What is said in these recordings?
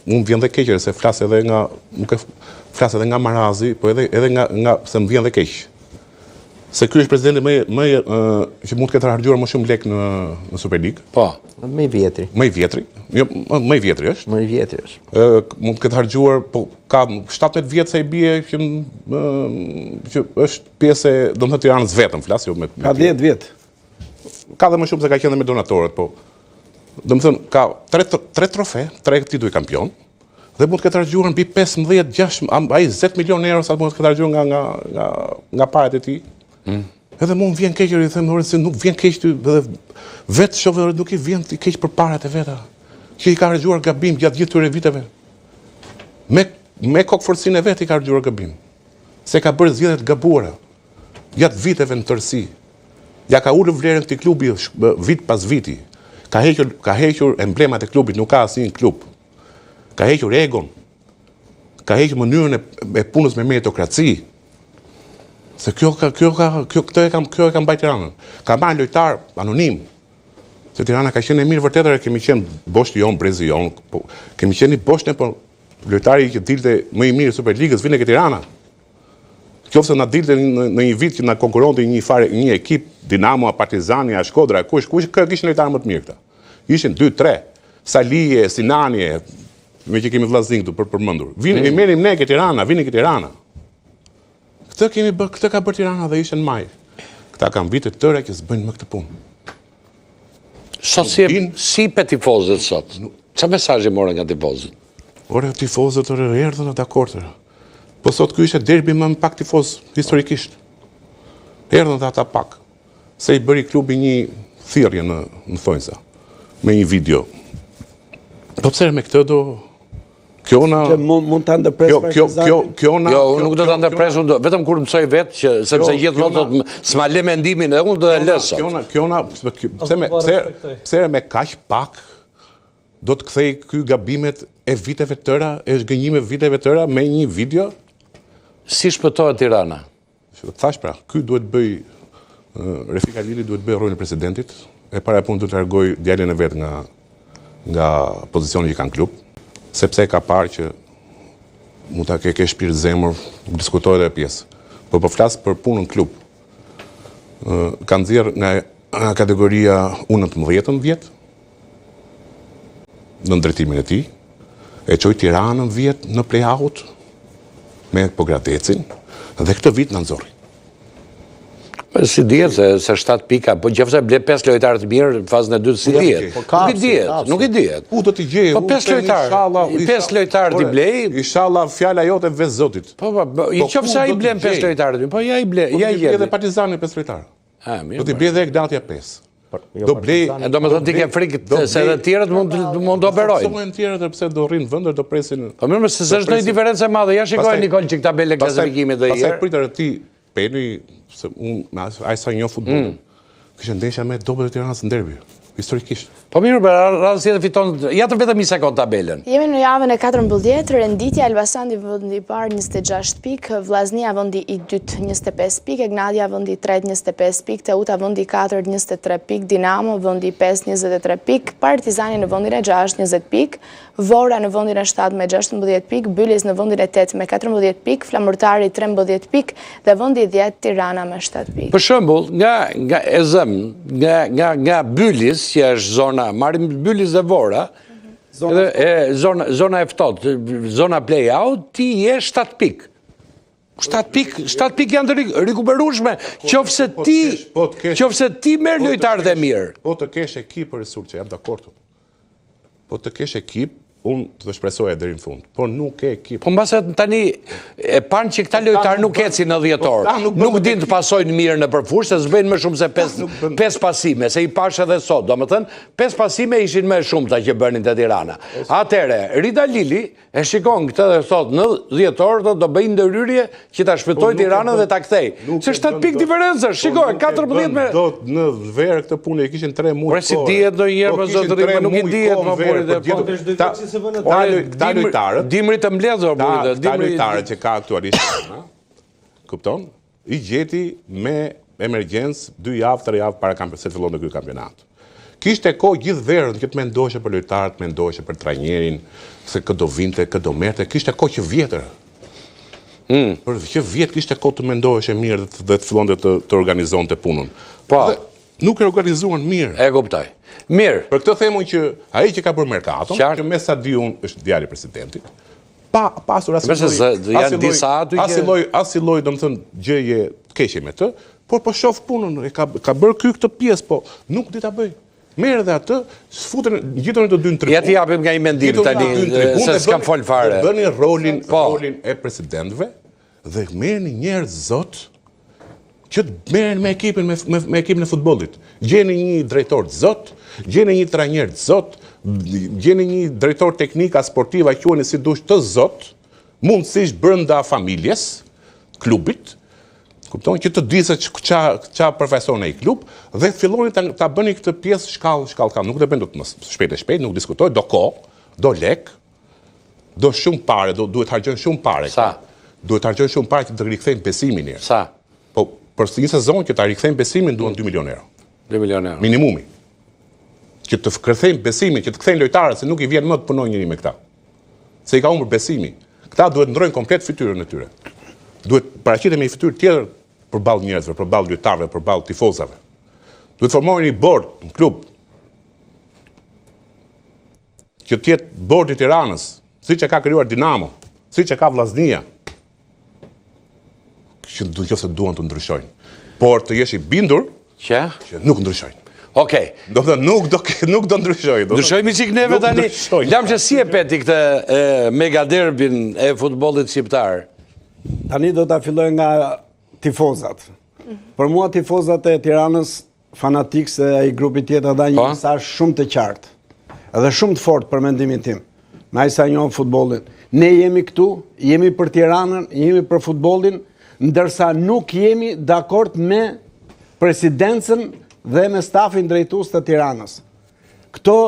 Unë vjen dhe keqër, se flas edhe nga marazi, po edhe nga se më vjen dhe keq. Se ky është presidenti që mund të ketë harxuar më shumë lek në Superligë. Po. Më i vjetri. Më i vjetri. Jo, më i vjetri është. Më i vjetri është. Mund të ketë harxuar, po ka 17 vjet se i bie që është pjesë e domethënë Tiranës vetëm, flas jo me. Ka 10 vjet. Ka dhe më shumë se ka qenë me donatorët, po. Domethënë ka 3 trofe, 3 tituj kampion, dhe mund të ketë harxuar mbi 15-6, ai 20 milionë euro sa mund të ketë harxuar nga parat e tij. Edhe mu më vjen keqër, i them se nuk vjen keq ty, edhe vetë shoferët nuk i vjen keq për parat e veta, që i ka harxuar gabim gjatë gjithë këtyre viteve. Me kokëforsinë e vet i ka harxuar gabim. Se ka bërë zgjedhje të gabuara gjatë viteve në tërësi. Ja ka ulur vlerën këtij klubi vit pas viti. Ka hequr emblemat e klubit, nuk ka asnjë klub. Ka hequr egon. Ka hequr mënyrën e punës me meritokraci. Se kjo e ka mbajtur Tiranën. Ka marrë lojtar anonim. Se Tirana ka qenë e mirë vërtetër, kemi qenë boshti jon, brezi jon, kemi qenë i boshtë, po lojtari që dilte më i mirë i Superligës vjen nga Tirana. Qofse na dilte në një vit që na konkuronte një ekip, Dinamo, Partizani, Shkodra, kush kishin lojtarë më të mirë këta. Ishin 2-3, Salije, Sinanie, me që kemi vllazërin këtu për përmendur. I merrim ne ke Tirana, vini ke Tirana. Këtë ka bërë Tirana dhe ishte në maj. Këta kanë vite të tëra që s'bëjnë më këtë punë. Sot si pe tifozët sot? Qa mesazhe morën nga tifozët? Ore, tifozët erdhën atë akortër. Po sot ky ishte derbi më pak tifoz historikisht. Erdhën dhe ata pak. Se i bëri klubi një thirrje në thonjza, me një video. Po pse me këtë do mund ta ndërpres partizani. Jo, unë nuk do ta ndërpres, vetëm kur mësoj vetë që sepse gjithë votët s'ma le mendimin edhe unë do e lë sot. Pse me kaq pak do të kthej ky gabimet e viteve të tëra, e zgënjime viteve të tëra me një video? Si shpëtohet Tirana? Thash pra, ky duhet bëj Refik Halili duhet bëj rolin e presidentit, e para punë duhet të largoj djalin e vet nga pozicioni që kanë klub. Sepse ka parë që mund ta ke shpirt zemër, diskutohet edhe pjesë. Po flas për punën klub. Ka nxjerr nga kategoria U19 vjet në drejtimin e tij, e çoi Tiranën vjet në play-out me Pogradecin dhe këtë vit na nxorri. Si dihet se 7 pika, po nëse ble 5 lojtarë të mirë në fazën e dytë si dihet. Nuk i dihet. Ku do t'i gjej? Po 5 lojtarë t'i blej. Inshallah fjala jote vetë Zotit. Po nëse ai blen 5 lojtarë të mirë, po ja i ble, ja i jep. Edhe Partizani 5 lojtarë. Mirë. Do t'i blej edhe Gdatia 5. Do blej. Domethënë ti ke frikë se edhe të tjerët mund të operojnë. Po të tjerët pse do rrin vende, do presin. Po mirë, se s'është ndonjë diferencë e madhe. Ja shikoj Nikol që tabelë klasifikimit do i. Pastaj pritër ti Peni, se unë ai sa një futboll. Kishte ndeshja me dobët e Tiranës në derbi, historikisht. Po mirë, rrallësi edhe fiton, ja të vetëm një sekond tabelën. Jemi në javën e 14, renditja Elbasani vendi i parë 26 pikë, Vllaznia vendi i dytë 25 pikë, Egnadia vendi i tretë 25 pikë, Teuta vendi i katërt 23 pikë, Dinamo vendi i pestë 23 pikë, Partizani në vendin e 6 20 pikë, Vora në vendin e 7 me 16 pikë, Bylis në vendin e 8 me 14 pikë, Flamurtari 13 pikë dhe vendi i 10 Tirana me 7 pikë. Për shembull, nga Bylis, që është zona marrim Bylis dhe Vora, zona e ftohtë, zona play-out, ti je 7 pikë. 7 pikë janë të rikuperueshme, qofse ti merr lojtarët e mirë. Po të kesh ekip për resurse, jam dakord. Po të kesh ekip, unë të shpresoja deri në fund, por nuk ke ekip. Po mbase tani e pan që këta lojtarë nuk ecin në 10 orë. Nuk din të pasojnë mirë në përfush, se s'bëjnë më shumë se 5 pasime, se i pash edhe sot. Domethënë, 5 pasime ishin më shumë ta që bënin te Tirana. Atëre, Rida Lili e shikon këtë dhe thot në 10 orë do bëjnë ndërhyrje që ta shpëtojë Tiranën dhe ta kthej. Se 7 pikë diferencë, shikoj, 14 me do në verë këtë punë i kishin 3 muaj. Por si dihet ndonjëherë më zotëri, nuk i dihet më por Këta lojtarët, dimri të mbledhur, këta lojtarët që ka aktualisht, kupton? I gjeti me emergjencë 2 javë, 3 javë para se të fillon ky kampionat. Kishte kohë gjithë verën që të mendoshe për lojtarët, mendoshe për trajnerin, se këtë do vinte, këtë do merte, kishte kohë që vjetër. Për që vjetë kishte kohë të mendoshe mirë dhe të fillonte të organizonte punën. Po. Nuk e organizuan mirë. E kuptoj. Mirë. Për këtë themun që ai që ka bërë merkaton, që me sa di unë është djali i presidentit, pasur asnjë lloj, domethënë, gjëje të keqe me të, por po shoh punën, ka bërë ky këtë pjesë, po nuk di ta bëj. Merë dhe atë, sfutën, gjithën e të dy në tribunë. Ja t'i japim nga i mendim tani, se s'kam fol fare. Bëni rolin e presidentëve dhe merrni njerëz zot që të merren me ekipin e futbollit. Gjeni një drejtor zot, gjeni një trajner zot, gjeni një drejtor teknika sportiva, quheni si dush të zot, mundësisht brenda familjes, klubit, kupton që të di se ç'a profesion e klub dhe filloni ta bëni këtë pjesë shkallë, nuk do bëni më shpejt, nuk diskutoj, do kohë, do lek, do shumë pare, duhet harxhojnë shumë pare. Sa? Duhet harxhojnë shumë pare që të rikthejnë besimin njerëz. Sa? Po për një sezon që ta rikthejnë besimin duhen 2 milionë euro. 2 milionë euro. Minimumi. Që të kthejnë besimin, që të kthejnë lojtarët se nuk i vjen më të punojnë njëri me këta. Se i ka humbur besimi. Këta duhet ndrojnë komplet fytyrën e tyre. Duhet paraqiten me një fytyrë tjetër përballë njerëzve, përballë lojtarëve, përballë tifozave. Duhet formojnë një bord, një klub që të jetë bordi i Tiranës, siç e ka krijuar Dinamo, siç e ka Vllaznia. Që nëse duan të ndryshojnë. Por të jesh i bindur që nuk ndryshojnë. Okej. Do të thënë nuk do ndryshojnë. Ndryshojmë çik neve tani. Lam që si e peti këtë mega derbin e futbollit shqiptar. Tani do ta filloj nga tifozat. Për mua tifozat e Tiranës fanatik se ai grupi tjetër dha një mesazh shumë të qartë. Edhe shumë të fortë për mendimin tim. Me ai sa njoh futbollin. Ne jemi këtu, jemi për Tiranën, jemi për futbollin, ndërsa nuk jemi dakord me presidencën dhe me stafin drejtues të Tiranës. Këto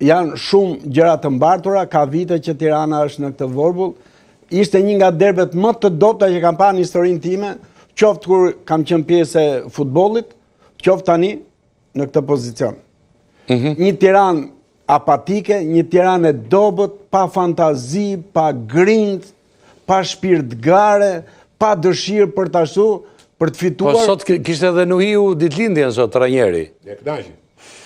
janë shumë gjëra të mbartura, ka vite që Tirana është në këtë vorbull. Ishte një nga derbet më të dobta që kam parë në historinë time, qoftë kur kam qenë pjesë e futbollit, qoftë tani në këtë pozicion. Një Tiranë apatike, një Tiranë e dobët, pa fantazi, pa grind, pa shpirt gare, pa dëshirë për të ashtu, për të fituar. Po sot kishte edhe Nuhiu ditëlindjen sot trajneri. Ja kënaqi.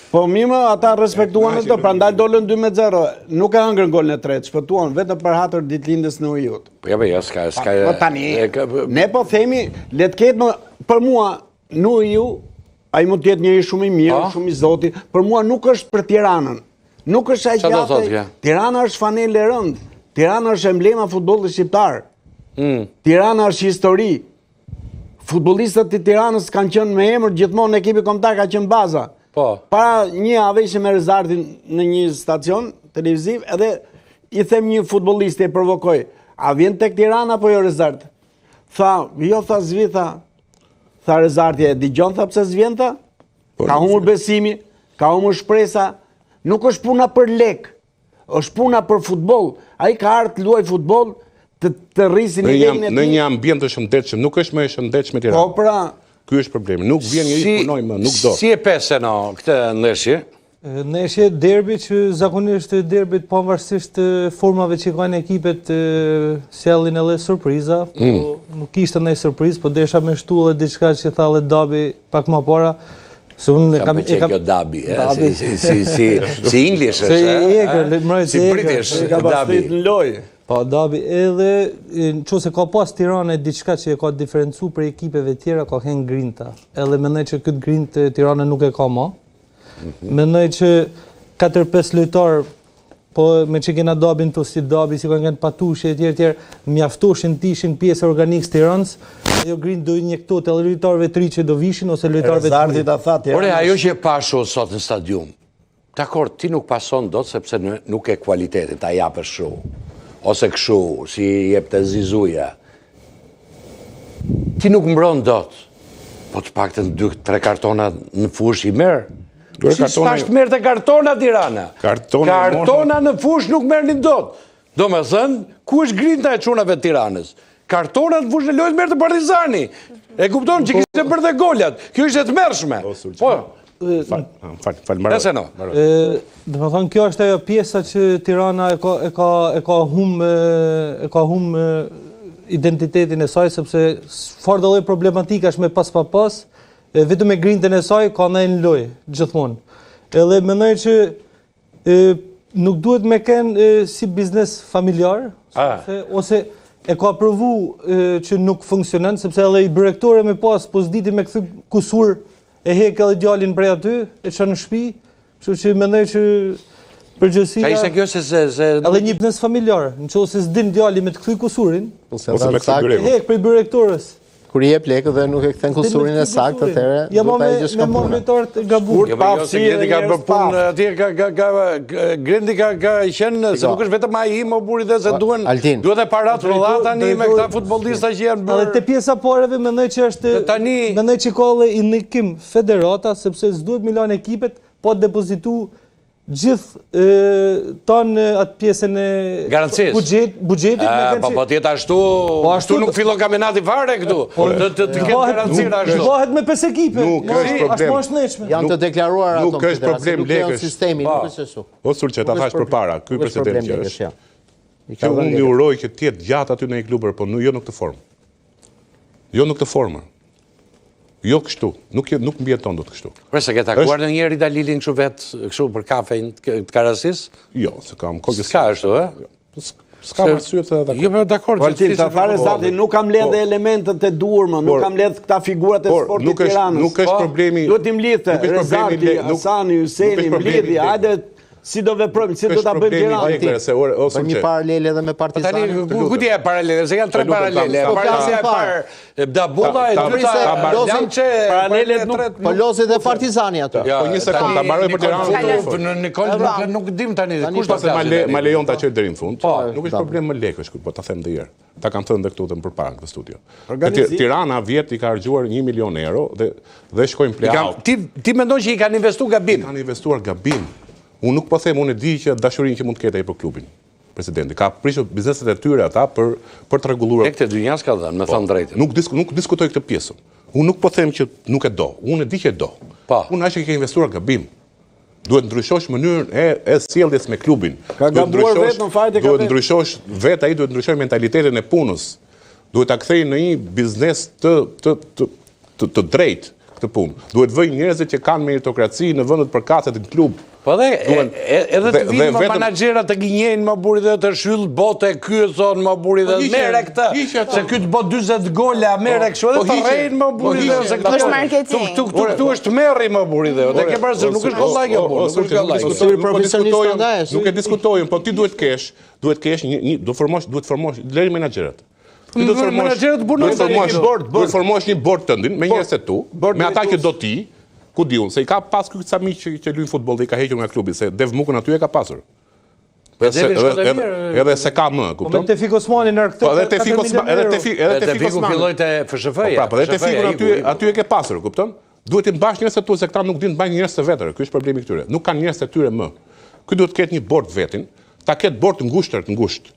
Po mirë, ata respektuan ato, prandaj dolën 2-0. Nuk e hëngrën golin e tretë, shpëtuan vetëm për hatër ditëlindjes në Nuhiut. Po ja, s'ka. Po tani, ne po themi, le të ketë për mua Nuhiu, ai mund të jetë njëri shumë i mirë, shumë i zoti, për mua nuk është për Tiranën. Nuk është ai gjatë. Tirana është fanelë e rëndë. Tirana është emblema e futbollit shqiptar. Tirana është histori. Futbollistët e Tiranës kanë qenë me emër gjithmonë, ekipi kombëtar ka qenë baza. Para një javë ishim me Rezardin në një stacion televiziv, edhe i them një futbollist e provokoj, a vjen tek Tirana apo jo Rezard? Tha, jo, tha zvi, tha Rezardi, e dëgjon, tha pse s'vjen, tha? Ka humbur besimi, ka humbur shpresa, nuk është puna për lek, është puna për futboll. Ai ka ardhur të luaj futboll, të rrisi nivelin e tij. Në një ambient të shëndetshëm, nuk është më e shëndetshme Tirana. Po pra, ky është problemi. Nuk vjen njëri punoj më, nuk do. Si e pesë no këtë ndeshje? Ndeshje derbi që zakonisht derbit pavarësisht të formave që kanë ekipet sjellin edhe surpriza, po nuk ishte ndonjë surprizë, po desha me shtu edhe diçka që thalle Dabi pak më para. Se unë kam kjo Dabi, si English është, si British Dabi. Në lojë. Po, Dabi, edhe që se ka pas Tirana diçka që e ka diferencu për ekipeve tjera, ka hen grinta. Edhe mendoj që këtë grint Tirana nuk e ka ma. Mendoj që 4-5 lojtar, po me që kena Dabin të si Dabi, si kanë Patushi e tjerë, mjaftoshin tishin pjesë organikës Tiranës, ajo grint do injektot edhe lojtarëve të ri që do vishin, ose lojtarëve të ri. Ore, ajo që e pashu sot në stadium, dakor, ti nuk pason do të sepse nuk e kualitetit, ta japë shu. Ose këshu, si jep të zizuja. Ti nuk mbron dot, po të paktën 2-3 kartona në fush i merë. Si s'pasht merë të kartona Tirana? Kartona në fush nuk merë një dot. Do me thënë, ku është grinta e çunave të Tiranës? Kartona në fush në lojës merë të Partizani. E kupton që kështë bërë dhe goljat. Kjo është e të mërshme. Nëse no. Dhe më thonë, kjo është ajo pjesa që Tirana e ka hum identitetin e saj, sepse fort dhe lloj problematikash me pas, vetëm me grintën e saj ka ndaj në lojë, gjithmonë. Edhe mendoj që nuk duhet me kenë si biznes familjar, ose e ka provu që nuk funksionon, sepse edhe i direktore me pas, po s'diti me këthy kusur, e hek edhe djalin prej aty, e çon në shtëpi, kështu që mendoj që përgjithësia. Ka ishte kjo se edhe një biznes familjar, nëse s'din djali me të kthy kusurin, ose me këtë hek prej direktorës. Kur i jep lekë dhe nuk e kthen kusurin e saktë, atëherë ja me monitor të gabuar. Se Grendi ka bërë punë, atje Grendi ka qenë, se nuk është vetëm ai më buri dhe se duhet e parat rrodha tani me këta futbollista që janë bërë. Edhe te pjesa poreve mendoj që është mendoj që ka i ndikim federata, sepse s'duhet milon ekipet, po depozitu gjithë tonë atë pjesën e buxhetit po tjetë ashtu nuk fillon kampionati fare këtu të ketë garancira ashtu bëhet me 5 ekipe nuk është problem janë të deklaruar ato nuk është problem lekësh sistemi nuk është ashtu o sulqe ta thash përpara ky president që është që unë një uroj që të jetë gjatë aty në një klub po jo në këtë formë jo kështu, nuk mbjeton do të kështu. Presa, ke takuar në njëri Dalilin kështu vetë, kështu për kafejn të Karasis? Jo, se kam kohë. Ska është, e? Ska arsye të dakord. Jo, dakord. Valtin, ta fare zati, nuk kam ledh elementet e duhur, nuk kam ledh këta figurat e sportit Tiranës. Nuk është problemi. Duhet i mlidhte, Rezati, Hasani, Hyseni, mlidhi, hajde si do veprojmë, si do ta bëjmë Tiranë. Për një paralele edhe me Partizanin. Tani, ku ti e paralele? Se janë 3 paralele. Paralele e parë Dabulla, e dyta Lançe, paralelet po lozi dhe Partizani aty. Po një sekond, ta mbaroj për Tiranën. Nikol nuk dim tani kush pas ma lejon ta çoj deri në fund. Nuk është problem më lekësh, po ta them edhe herë. Ta kam thënë edhe këtu të përpara në studio. Tirana vjet i ka harxuar 1 milion euro dhe shkojnë play-out. Ti mendon që i kanë investuar gabim? Kanë investuar gabim. Unë nuk po them, unë e di që dashurinë që mund të ketë ai për klubin. Presidenti ka prishur bizneset e tyre ata për të rregulluar. Tek të dynjas ka dhënë, me thënë drejtën. Nuk diskutoj këtë pjesën. Unë nuk po them që nuk e do. Unë e di që e do. Unë as që ke investuar gabim. Duhet ndryshosh mënyrën e sjelljes me klubin. Ka gabuar vetë në fajt e ka. Duhet ndryshosh vetë ai, duhet ndryshoj mentalitetin e punës. Duhet ta kthej në një biznes të drejtë këtë punë. Duhet vëj njerëzit që kanë meritokraci në vendet përkatëse të klub. Po edhe të vinë më menaxherat të gënjejnë më buri dhe të shyll bote, ky e thon më buri dhe merre këtë. Se ky të bë 40 gola, merre kështu edhe të rrein më buri dhe se këtu është marketing. Këtu është merri më buri dhe. Dhe ke parasysh nuk është kollaj kjo punë. Nuk e diskutojmë, po ti duhet të kesh do formosh deri menaxherët. Duhet të formosh një bord tëndin me njerëz të tu, me ata që do ti. Ku diun, se i ka pas këtë ca miq që luajnë futboll dhe i ka hequr nga klubi, se Dev Mukën aty e ka pasur. Edhe se ka më, kupton? Po te Fik Osmani në këtë. Edhe te Fik Osmani filloi te FSHF-ja. Po edhe te Fiku aty e ke pasur, kupton? Duhet të mbash njerëz të tu se këta nuk din të mbajnë njerëz të vetër. Ky është problemi këtyre. Nuk kanë njerëz të tyre më. Ky duhet të ketë një bord vetin, ta ketë bord të ngushtë.